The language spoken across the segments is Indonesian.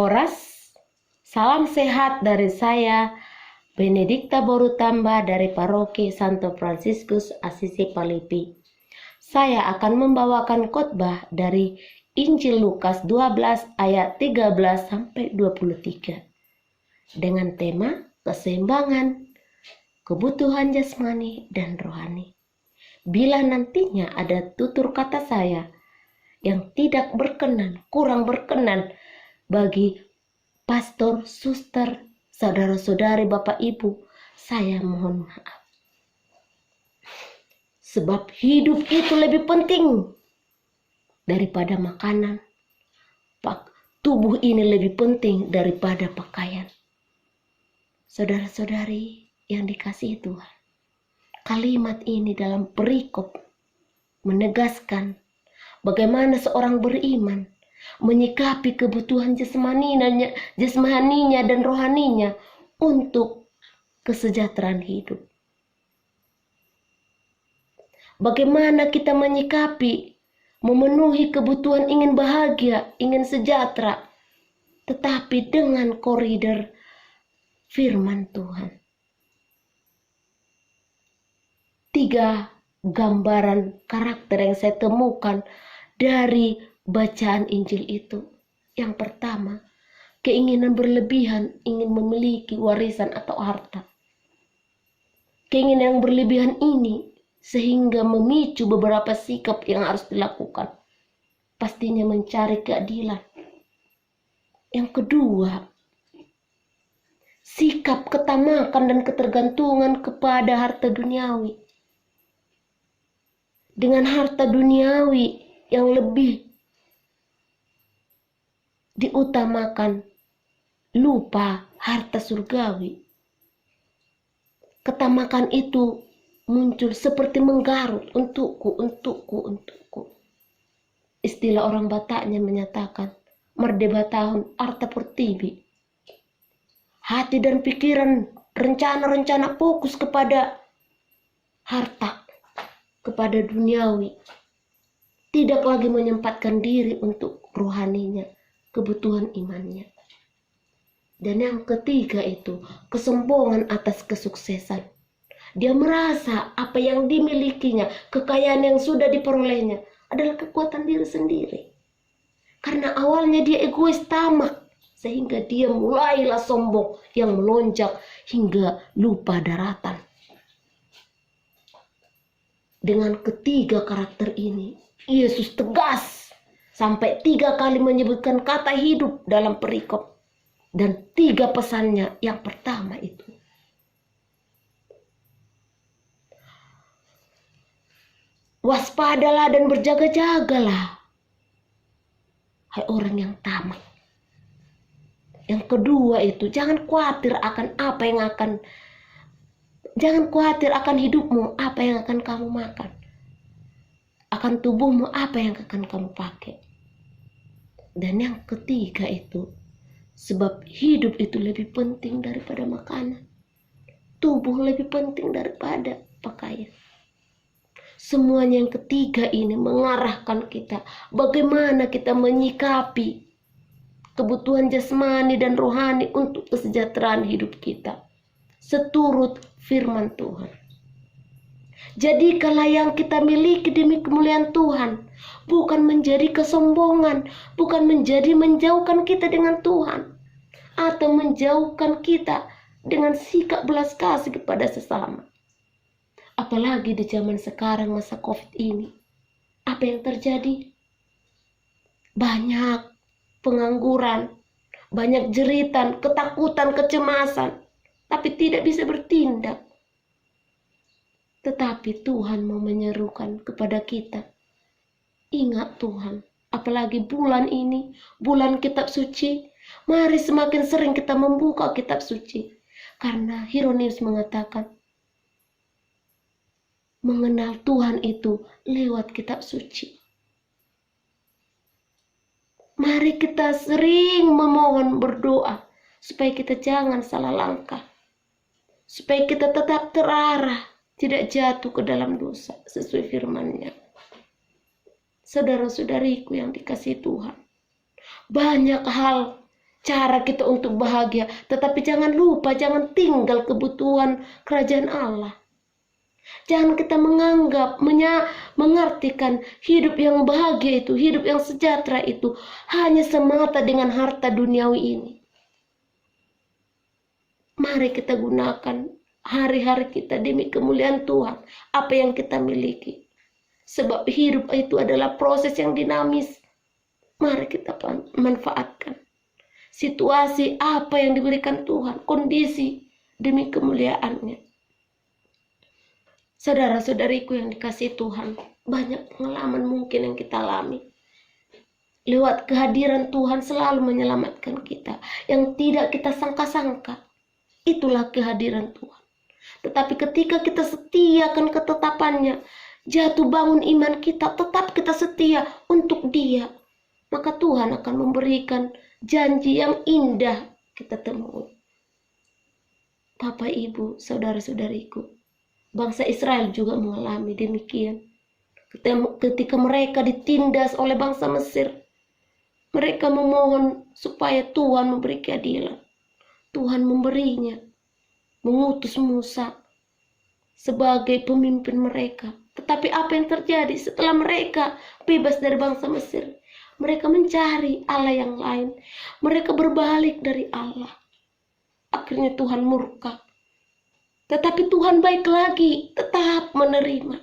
Horas, salam sehat dari saya, Benedikta Borutamba dari Paroki Santo Fransiskus Assisi Palipi. Saya akan membawakan khotbah dari Injil Lukas 12 ayat 13 sampai 23 dengan tema keseimbangan kebutuhan jasmani dan rohani. Bila nantinya ada tutur kata saya yang tidak berkenan, kurang berkenan bagi pastor, suster, saudara-saudari, bapak ibu, saya mohon maaf. Sebab hidup itu lebih penting daripada makanan. Tubuh ini lebih penting daripada pakaian. Saudara-saudari yang dikasihi Tuhan, kalimat ini dalam perikop menegaskan bagaimana seorang beriman menyikapi kebutuhan jasmaninya dan rohaninya untuk kesejahteraan hidup. Bagaimana kita menyikapi, memenuhi kebutuhan ingin bahagia, ingin sejahtera, tetapi dengan koridor firman Tuhan. 3 gambaran karakter yang saya temukan dari bacaan Injil itu. Yang pertama, keinginan berlebihan ingin memiliki warisan atau harta. Keinginan yang berlebihan ini sehingga memicu beberapa sikap yang harus dilakukan. Pastinya mencari keadilan. Yang kedua, sikap ketamakan dan ketergantungan kepada harta duniawi. Dengan harta duniawi yang lebih diutamakan, lupa harta surgawi. Ketamakan itu muncul seperti menggarut, untukku. Istilah orang Bataknya menyatakan, merdeba tahun arta pertibi. Hati dan pikiran, rencana-rencana fokus kepada harta, kepada duniawi. Tidak lagi menyempatkan diri untuk rohaninya, kebutuhan imannya. Dan yang ketiga itu, kesombongan atas kesuksesan. Dia merasa apa yang dimilikinya, kekayaan yang sudah diperolehnya adalah kekuatan diri sendiri. Karena awalnya dia egois tamak, sehingga dia mulailah sombong yang melonjak hingga lupa daratan. Dengan ketiga karakter ini, Yesus tegas sampai 3 kali menyebutkan kata hidup dalam perikop. Dan 3 pesannya. Yang pertama itu, waspadalah dan berjaga-jagalah, hai orang yang tamak. Yang kedua itu, jangan khawatir akan hidupmu, apa yang akan kamu makan. Akan tubuhmu, apa yang akan kamu pakai. Dan yang ketiga itu, sebab hidup itu lebih penting daripada makanan. Tubuh lebih penting daripada pakaian. Semuanya yang ketiga ini mengarahkan kita bagaimana kita menyikapi kebutuhan jasmani dan rohani untuk kesejahteraan hidup kita seturut firman Tuhan. Jadikanlah yang kita miliki demi kemuliaan Tuhan, bukan menjadi kesombongan, bukan menjadi menjauhkan kita dengan Tuhan, atau menjauhkan kita dengan sikap belas kasih kepada sesama. Apalagi di zaman sekarang masa COVID ini, apa yang terjadi? Banyak pengangguran, banyak jeritan, ketakutan, kecemasan, tapi tidak bisa bertindak. Tetapi Tuhan mau menyerukan kepada kita, ingat Tuhan, apalagi bulan ini, bulan kitab suci, mari semakin sering kita membuka kitab suci. Karena Hieronymus mengatakan, mengenal Tuhan itu lewat kitab suci. Mari kita sering memohon, berdoa, supaya kita jangan salah langkah. Supaya kita tetap terarah, tidak jatuh ke dalam dosa sesuai firman-Nya. Saudara-saudariku yang dikasihi Tuhan, banyak hal cara kita untuk bahagia. Tetapi jangan lupa, jangan tinggal kebutuhan kerajaan Allah. Jangan kita mengartikan hidup yang bahagia itu, hidup yang sejahtera itu hanya semata dengan harta duniawi ini. Mari kita gunakan hari-hari kita demi kemuliaan Tuhan, apa yang kita miliki. Sebab hidup itu adalah proses yang dinamis. Mari kita manfaatkan situasi apa yang diberikan Tuhan, kondisi demi kemuliaan-Nya. Saudara-saudariku yang dikasihi Tuhan, banyak pengalaman mungkin yang kita alami. Lewat kehadiran Tuhan selalu menyelamatkan kita, yang tidak kita sangka-sangka. Itulah kehadiran Tuhan. Tetapi ketika kita setiakan ketetapannya, jatuh bangun iman kita, tetap kita setia untuk Dia, maka Tuhan akan memberikan janji yang indah kita temui. Bapak, Ibu, saudara-saudariku, bangsa Israel juga mengalami demikian. Ketika mereka ditindas oleh bangsa Mesir, mereka memohon supaya Tuhan memberi keadilan. Tuhan memberinya, mengutus Musa sebagai pemimpin mereka. Tetapi apa yang terjadi setelah mereka bebas dari bangsa Mesir? Mereka mencari Allah yang lain. Mereka berbalik dari Allah. Akhirnya Tuhan murka. Tetapi Tuhan baik lagi, tetap menerima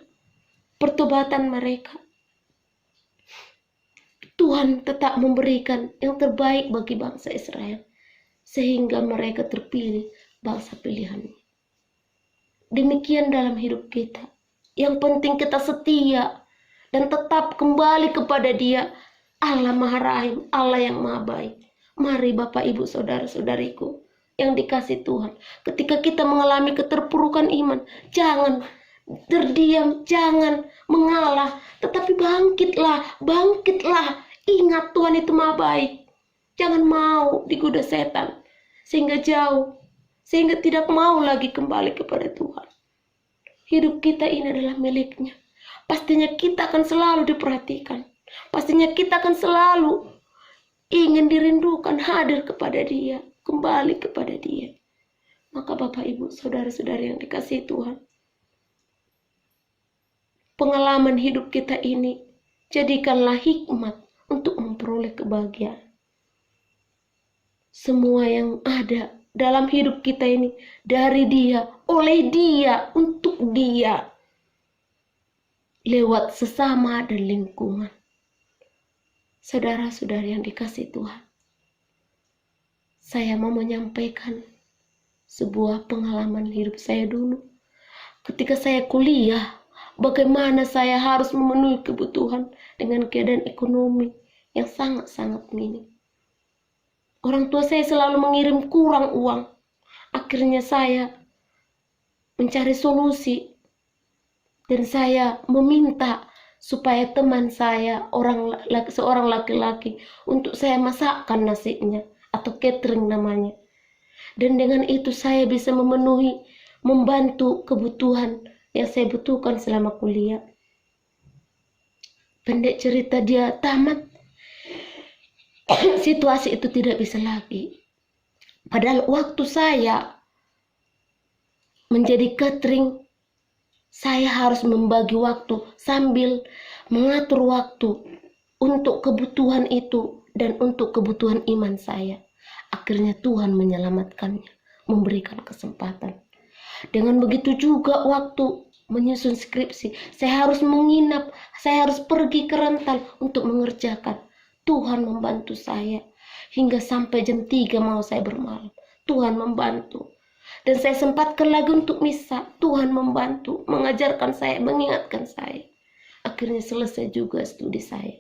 pertobatan mereka. Tuhan tetap memberikan yang terbaik bagi bangsa Israel, sehingga mereka terpilih bangsa pilihannya. Demikian dalam hidup kita. Yang penting kita setia dan tetap kembali kepada Dia. Allah Maha Rahim, Allah yang Maha Baik. Mari Bapak, Ibu, saudara-saudariku yang dikasihi Tuhan, ketika kita mengalami keterpurukan iman, jangan terdiam, jangan mengalah, tetapi bangkitlah, bangkitlah. Ingat Tuhan itu Maha Baik. Jangan mau digoda setan sehingga jauh, sehingga tidak mau lagi kembali kepada Tuhan. Hidup kita ini adalah milik-Nya. Pastinya kita akan selalu diperhatikan. Pastinya kita akan selalu ingin dirindukan, hadir kepada Dia, kembali kepada Dia. Maka Bapak, Ibu, saudara-saudari yang dikasihi Tuhan, pengalaman hidup kita ini jadikanlah hikmat untuk memperoleh kebahagiaan. Semua yang ada dalam hidup kita ini dari Dia, oleh Dia, untuk Dia, lewat sesama dan lingkungan. Saudara-saudari yang dikasihi Tuhan, saya mau menyampaikan sebuah pengalaman hidup saya dulu. Ketika saya kuliah, bagaimana saya harus memenuhi kebutuhan dengan keadaan ekonomi yang sangat-sangat minim. Orang tua saya selalu mengirim kurang uang. Akhirnya saya mencari solusi dan saya meminta supaya teman saya, seorang laki-laki, untuk saya masakkan nasinya atau catering namanya. Dan dengan itu saya bisa memenuhi, membantu kebutuhan yang saya butuhkan selama kuliah. Pendek cerita, dia tamat. Situasi itu tidak bisa lagi. Padahal waktu saya menjadi catering, saya harus membagi waktu sambil mengatur waktu untuk kebutuhan itu dan untuk kebutuhan iman saya. Akhirnya Tuhan menyelamatkannya, memberikan kesempatan. Dengan begitu juga waktu menyusun skripsi, saya harus menginap, saya harus pergi ke rental untuk mengerjakan. Tuhan membantu saya hingga sampai jam 3 mau saya bermalam. Tuhan membantu. Dan saya sempatkan lagi untuk misa. Tuhan membantu, mengajarkan saya, mengingatkan saya. Akhirnya selesai juga studi saya.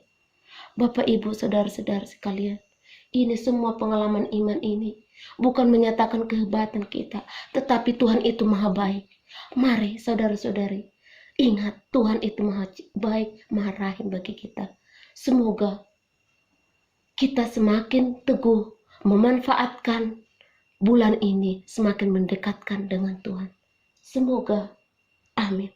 Bapak, Ibu, saudara-saudara sekalian, ini semua pengalaman iman ini bukan menyatakan kehebatan kita, tetapi Tuhan itu Maha Baik. Mari saudara-saudari, ingat Tuhan itu Maha Baik, Maha Rahim bagi kita. Semoga kita semakin teguh memanfaatkan bulan ini, semakin mendekatkan dengan Tuhan. Semoga. Amin.